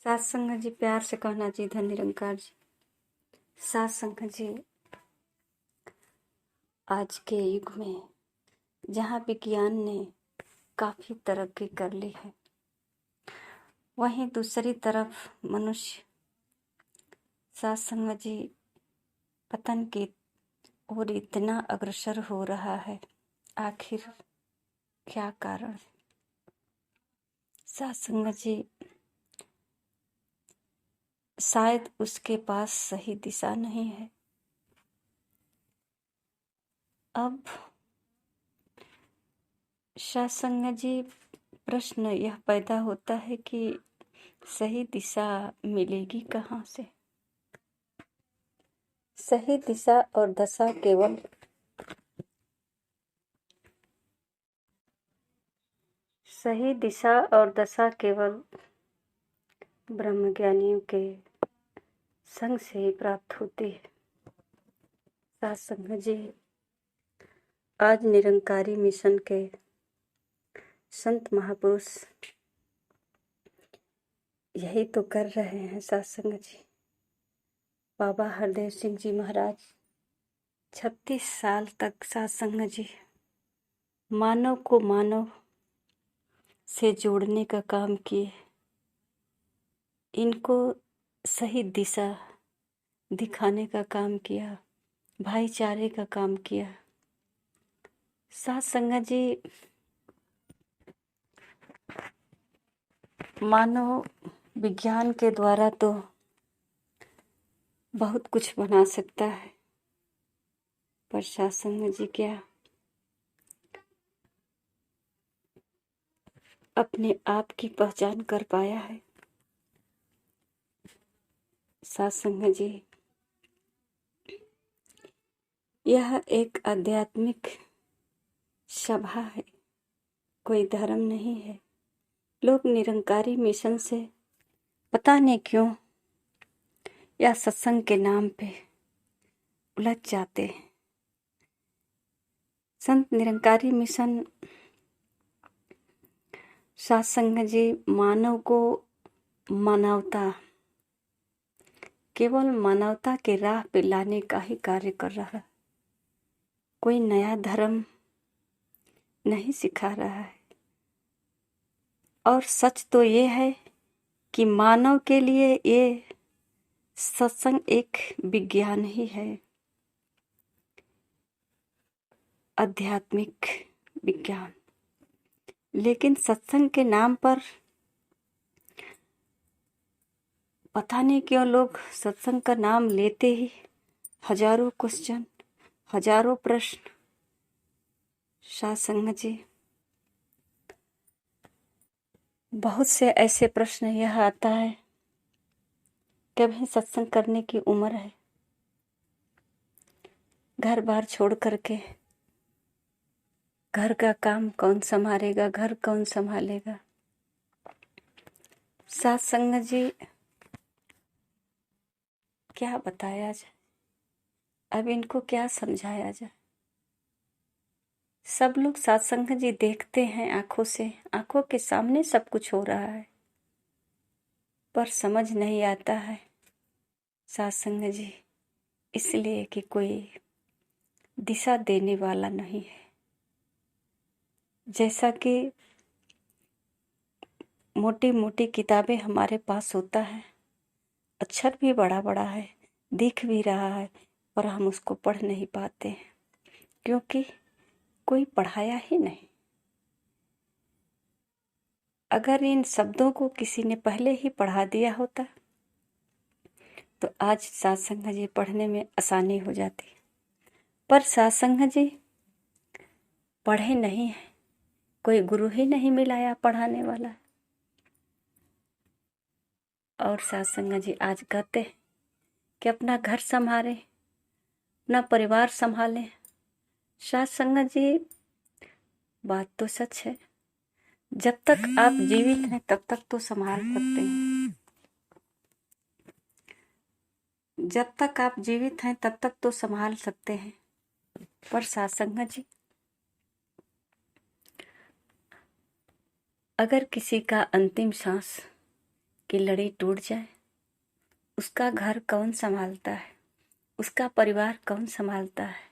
सात संगत जी, प्यार से कहना जी, धन निरंकार जी। सात संगत जी, आज के युग में जहाँ विज्ञान ने काफ़ी तरक्की कर ली है, वहीं दूसरी तरफ मनुष्य सात संगत जी पतन की ओर इतना अग्रसर हो रहा है। आखिर क्या कारण? सात संगत जी, शायद उसके पास सही दिशा नहीं है। अब सात संगत जी, प्रश्न यह पैदा होता है कि सही दिशा मिलेगी कहाँ से? सही दिशा और दशा केवल ब्रह्मज्ञानियों के संग से ही प्राप्त होती है। सात संगत जी, आज निरंकारी मिशन के संत महापुरुष यही तो कर रहे हैं। सात संगत जी, बाबा हरदेव सिंह जी महाराज 36 साल तक सात संगत जी मानव को मानव से जोड़ने का काम किए, इनको सही दिशा दिखाने का काम किया, भाईचारे का काम किया। सात संगत जी, मानव विज्ञान के द्वारा तो बहुत कुछ बना सकता है, पर सात संगत जी क्या अपने आप की पहचान कर पाया है? सात संगत जी, यह एक आध्यात्मिक सभा है, कोई धर्म नहीं है। लोग निरंकारी मिशन से पता नहीं क्यों या सत्संग के नाम पे उलझ जाते हैं। संत निरंकारी मिशन सात संगत जी मानव को मानवता, केवल मानवता के राह पे लाने का ही कार्य कर रहा है। कोई नया धर्म नहीं सिखा रहा है। और सच तो ये है कि मानव के लिए ये सत्संग एक विज्ञान ही है, आध्यात्मिक विज्ञान। लेकिन सत्संग के नाम पर पता नहीं क्यों लोग सत्संग का नाम लेते ही हजारों क्वेश्चन, हजारों प्रश्न। सात संगत जी, बहुत से ऐसे प्रश्न यह आता है कि अभी सत्संग करने की उम्र है, घर बार छोड़ करके घर का काम कौन संभालेगा, घर कौन संभालेगा? सात संगत जी, क्या बताया जाए, अब इनको क्या समझाया जाए? सब लोग सात संगत जी देखते हैं आंखों से, आंखों के सामने सब कुछ हो रहा है, पर समझ नहीं आता है सात संगत जी, इसलिए कि कोई दिशा देने वाला नहीं है। जैसा कि मोटी मोटी किताबें हमारे पास होता है, अक्षर भी बड़ा बड़ा है, दिख भी रहा है, पर हम उसको पढ़ नहीं पाते हैं क्योंकि कोई पढ़ाया ही नहीं। अगर इन शब्दों को किसी ने पहले ही पढ़ा दिया होता तो आज सात संगत जी पढ़ने में आसानी हो जाती, पर सात संगत जी पढ़े नहीं है, कोई गुरु ही नहीं मिलाया पढ़ाने वाला। और सात संगत जी आज कहते हैं कि अपना घर संभालें, अपना परिवार संभालें। सात संगत जी, बात तो सच है, जब तक आप जीवित हैं तब तक तो संभाल सकते हैं, जब तक आप जीवित हैं तब तक तो संभाल सकते हैं। पर सात संगत जी, अगर किसी का अंतिम सांस कि लड़ी टूट जाए, उसका घर कौन संभालता है, उसका परिवार कौन संभालता है।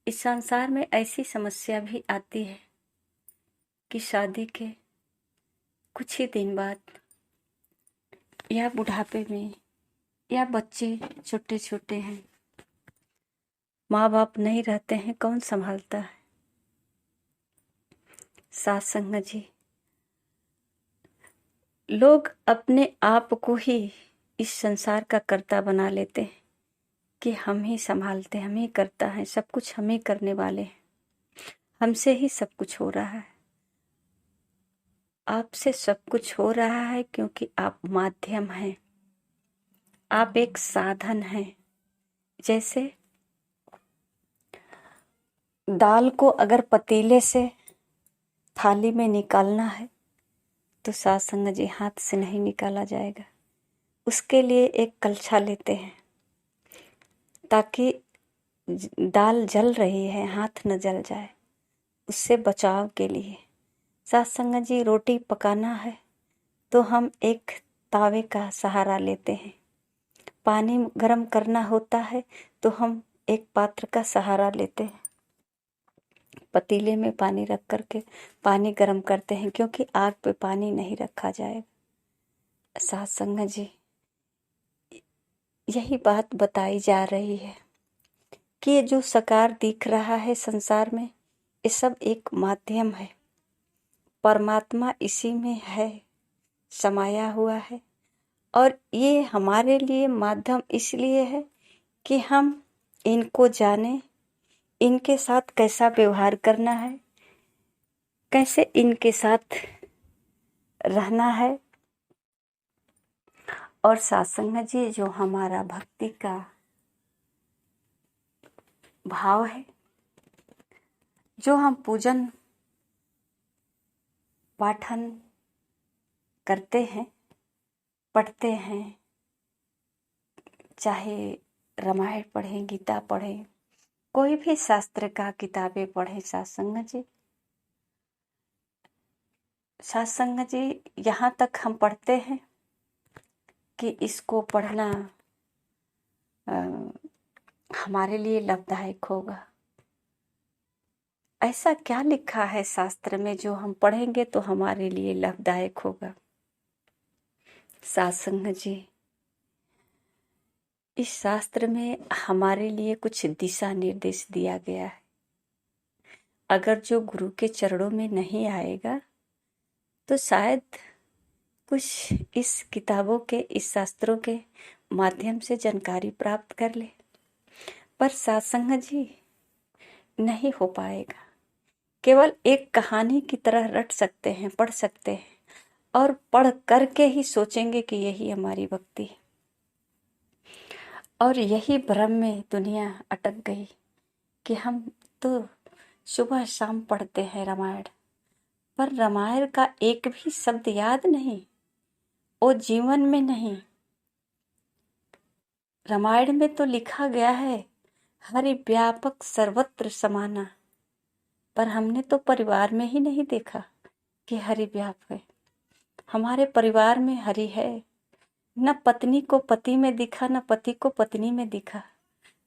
इस संसार में ऐसी समस्या भी आती है कि शादी के कुछ ही दिन बाद या बुढ़ापे में या बच्चे छोटे छोटे हैं, माँ बाप नहीं रहते हैं, कौन संभालता है। साथ संगत जी, लोग अपने आप को ही इस संसार का कर्ता बना लेते हैं कि हम ही संभालते हैं, हम ही करता है, सब कुछ हम ही करने वाले हैं, हमसे ही सब कुछ हो रहा है। आपसे सब कुछ हो रहा है क्योंकि आप माध्यम हैं, आप एक साधन हैं। जैसे दाल को अगर पतीले से थाली में निकालना है तो साथ संगत जी हाथ से नहीं निकाला जाएगा। उसके लिए एक कलछा लेते हैं ताकि दाल जल रही है, हाथ न जल जाए, उससे बचाव के लिए। साथ संगत जी, रोटी पकाना है तो हम एक तावे का सहारा लेते हैं। पानी गर्म करना होता है तो हम एक पात्र का सहारा लेते हैं। पतीले में पानी रख करके पानी गर्म करते हैं क्योंकि आग पे पानी नहीं रखा जाएगा। साथ संगत जी, यही बात बताई जा रही है कि ये जो साकार दिख रहा है संसार में, ये सब एक माध्यम है। परमात्मा इसी में है, समाया हुआ है। और ये हमारे लिए माध्यम इसलिए है कि हम इनको जाने, इनके साथ कैसा व्यवहार करना है, कैसे इनके साथ रहना है। और सत्संग जी, जो हमारा भक्ति का भाव है, जो हम पूजन पाठन करते हैं, पढ़ते हैं, चाहे रामायण पढ़ें, गीता पढ़ें, कोई भी शास्त्र का किताबें पढ़ें, सत्संग जी, यहाँ तक हम पढ़ते हैं कि इसको पढ़ना हमारे लिए लाभदायक होगा। ऐसा क्या लिखा है शास्त्र में जो हम पढ़ेंगे तो हमारे लिए लाभदायक होगा। सत्संग जी, इस शास्त्र में हमारे लिए कुछ दिशा निर्देश दिया गया है। अगर जो गुरु के चरणों में नहीं आएगा तो शायद कुछ इस किताबों के, इस शास्त्रों के माध्यम से जानकारी प्राप्त कर ले, पर सत्संग जी नहीं हो पाएगा। केवल एक कहानी की तरह रट सकते हैं, पढ़ सकते हैं और पढ़ करके ही सोचेंगे कि यही हमारी भक्ति है। और यही भ्रम में दुनिया अटक गई कि हम तो सुबह शाम पढ़ते हैं रामायण, पर रामायण का एक भी शब्द याद नहीं, वो जीवन में नहीं। रामायण में तो लिखा गया है हरि व्यापक सर्वत्र समाना, पर हमने तो परिवार में ही नहीं देखा कि हरि व्यापक है। हमारे परिवार में हरि है, न पत्नी को पति में दिखा, न पति को पत्नी में दिखा,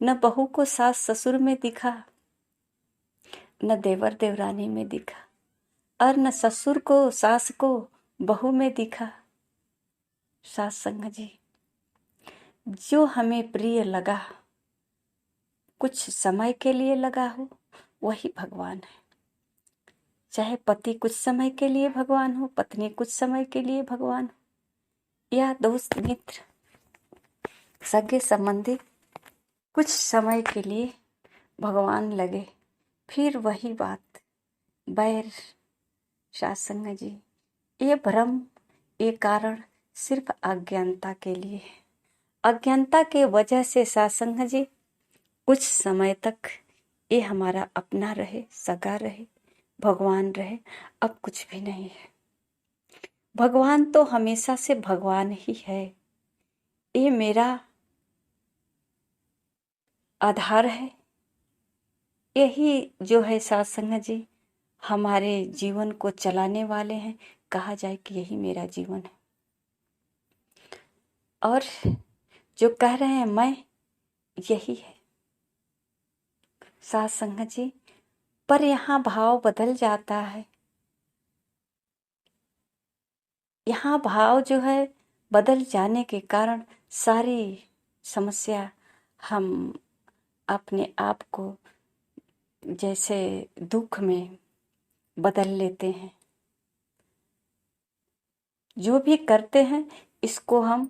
न बहू को सास ससुर में दिखा, न देवर देवरानी में दिखा, और न ससुर को सास को बहू में दिखा। सत्संग जी, जो हमें प्रिय लगा, कुछ समय के लिए लगा हो, वही भगवान है। चाहे पति कुछ समय के लिए भगवान हो, पत्नी कुछ समय के लिए भगवान हो, या दोस्त मित्र सगे संबंधी कुछ समय के लिए भगवान लगे, फिर वही बात बैर। सत्संग जी, ये भ्रम, ये कारण सिर्फ अज्ञानता के लिए है। अज्ञानता के वजह से सत्संग जी कुछ समय तक ये हमारा अपना रहे, सगा रहे, भगवान रहे, अब कुछ भी नहीं है। भगवान तो हमेशा से भगवान ही है। ये मेरा आधार है। यही जो है सत्संग जी हमारे जीवन को चलाने वाले हैं। कहा जाए कि यही मेरा जीवन है। और जो कह रहे हैं मैं, यही है साथ संगत जी। पर यहाँ भाव बदल जाता है। यहाँ भाव जो है बदल जाने के कारण सारी समस्या हम अपने आप को जैसे दुख में बदल लेते हैं। जो भी करते हैं इसको हम,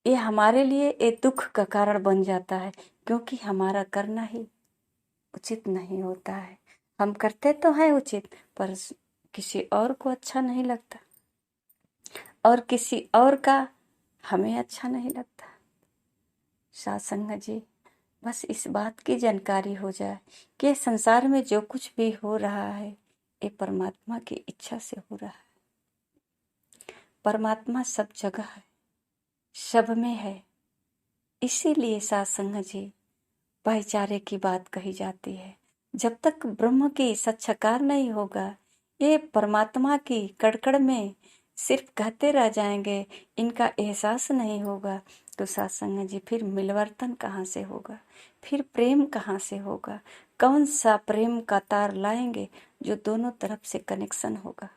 ये हमारे लिए एक दुख का कारण बन जाता है, क्योंकि हमारा करना ही उचित नहीं होता है। हम करते तो हैं उचित, पर किसी और को अच्छा नहीं लगता और किसी और का हमें अच्छा नहीं लगता। साथ संगत जी, बस इस बात की जानकारी हो जाए कि संसार में जो कुछ भी हो रहा है ये परमात्मा की इच्छा से हो रहा है। परमात्मा सब जगह है, सब में है। इसीलिए साथ संगत जी भाईचारे की बात कही जाती है। जब तक ब्रह्म की साक्षात्कार नहीं होगा, ये परमात्मा की कड़कड़ में सिर्फ कहते रह जाएंगे, इनका एहसास नहीं होगा, तो साथ संगत जी फिर मिलवर्तन कहाँ से होगा, फिर प्रेम कहाँ से होगा। कौन सा प्रेम का तार लाएंगे जो दोनों तरफ से कनेक्शन होगा।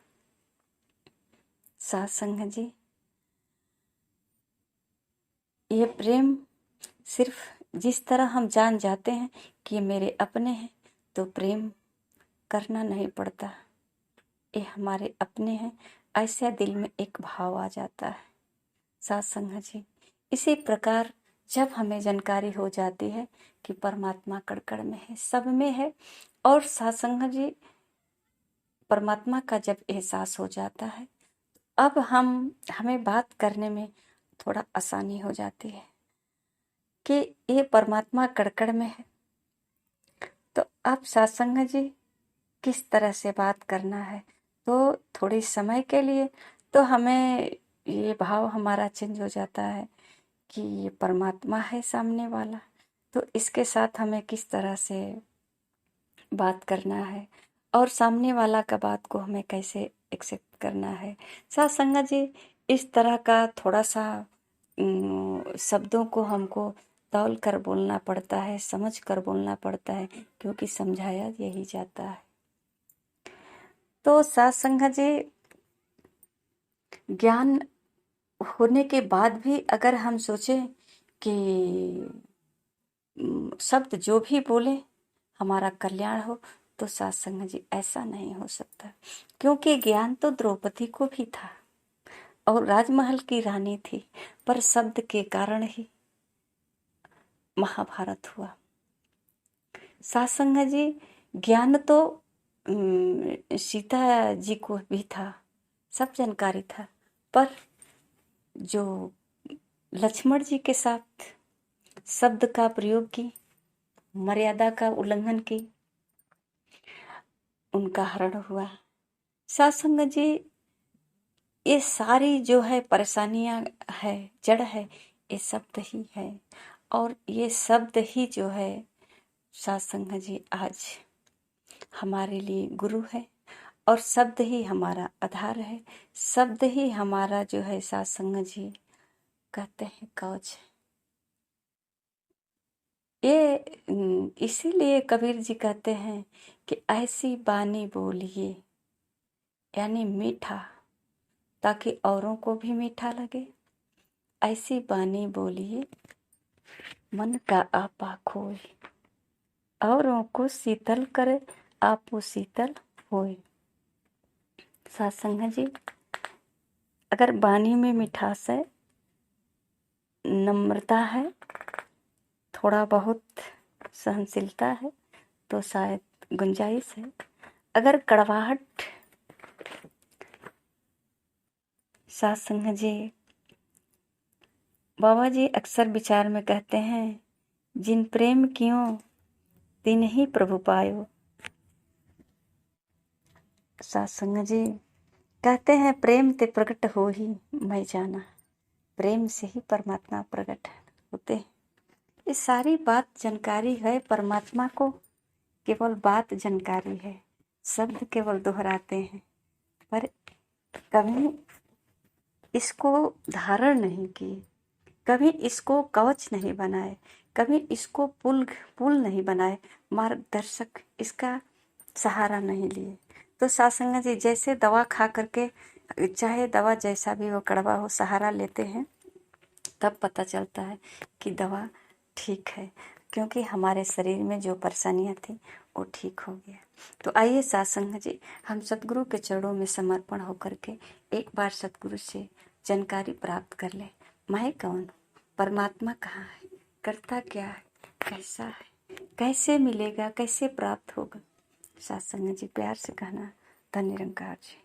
साथ संगत जी, ये प्रेम सिर्फ जिस तरह हम जान जाते हैं कि ये मेरे अपने हैं, तो प्रेम करना नहीं पड़ता, ये हमारे अपने हैं, ऐसा दिल में एक भाव आ जाता है। साथ संगत जी, इसी प्रकार जब हमें जानकारी हो जाती है कि परमात्मा कड़कड़ में है, सब में है, और साथ संगत जी परमात्मा का जब एहसास हो जाता है, अब हमें बात करने में थोड़ा आसानी हो जाती है कि ये परमात्मा कड़कड़ में है। तो अब साथ संगत जी किस तरह से बात करना है, तो थोड़ी समय के लिए तो हमें ये भाव हमारा चेंज हो जाता है कि ये परमात्मा है सामने वाला, तो इसके साथ हमें किस तरह से बात करना है और सामने वाला का बात को हमें कैसे एक्सेप्ट करना है। साथ संगत जी इस तरह का थोड़ा सा शब्दों को हमको तौल कर बोलना पड़ता है, समझ कर बोलना पड़ता है, क्योंकि समझाया यही जाता है। तो साथ संगत जी ज्ञान होने के बाद भी अगर हम सोचें कि शब्द जो भी बोले हमारा कल्याण हो, तो साथ संगत जी ऐसा नहीं हो सकता, क्योंकि ज्ञान तो द्रौपदी को भी था और राजमहल की रानी थी, पर शब्द के कारण ही महाभारत हुआ। साथ संगत जी ज्ञान तो सीता जी को भी था, सब जानकारी था, पर जो लक्ष्मण जी के साथ शब्द का प्रयोग की, मर्यादा का उल्लंघन की, उनका हरण हुआ। साथ संगत जी ये सारी जो है परेशानियां है, जड़ है, ये शब्द ही है, और ये शब्द ही जो है साथ संगत जी आज हमारे लिए गुरु है, और शब्द ही हमारा आधार है, शब्द ही हमारा जो है साथ संगत जी कहते हैं कवच। ये इसीलिए कबीर जी कहते हैं कि ऐसी बानी बोलिए, यानी मीठा, ताकि औरों को भी मीठा लगे। ऐसी बानी बोलिए मन का आपा खोए, औरों को शीतल करे आपो शीतल होए। साथ संगत जी अगर बानी में मिठास है, नम्रता है, थोड़ा बहुत सहनशीलता है, तो शायद गुंजाइश है। अगर कड़वाहट, साथ संगत जी बाबा जी अक्सर विचार में कहते हैं, जिन प्रेम कियो तिन ही प्रभु पायो। साथ संगत जी कहते हैं प्रेम ते प्रकट हो ही मैं जाना, प्रेम से ही परमात्मा प्रकट होते हैं। ये सारी बात जानकारी है, परमात्मा को केवल बात जानकारी है, शब्द केवल दोहराते हैं, पर कभी इसको धारण नहीं किए, कभी इसको कवच नहीं बनाए, कभी इसको पुल नहीं बनाए, मार्गदर्शक इसका सहारा नहीं लिए। तो सासंग जी जैसे दवा खा करके, चाहे दवा जैसा भी हो, कड़वा हो, सहारा लेते हैं, तब पता चलता है कि दवा ठीक है, क्योंकि हमारे शरीर में जो परेशानियां थी वो ठीक हो गया। तो आइए सासंग जी, हम सतगुरु के चरणों में समर्पण होकर के एक बार सतगुरु से जानकारी प्राप्त कर ले। मैं कौन हूँ, परमात्मा कहाँ है, करता क्या है, कैसा है, कैसे मिलेगा, कैसे प्राप्त होगा। सासंग जी प्यार से कहना। धन्य निरंकार जी।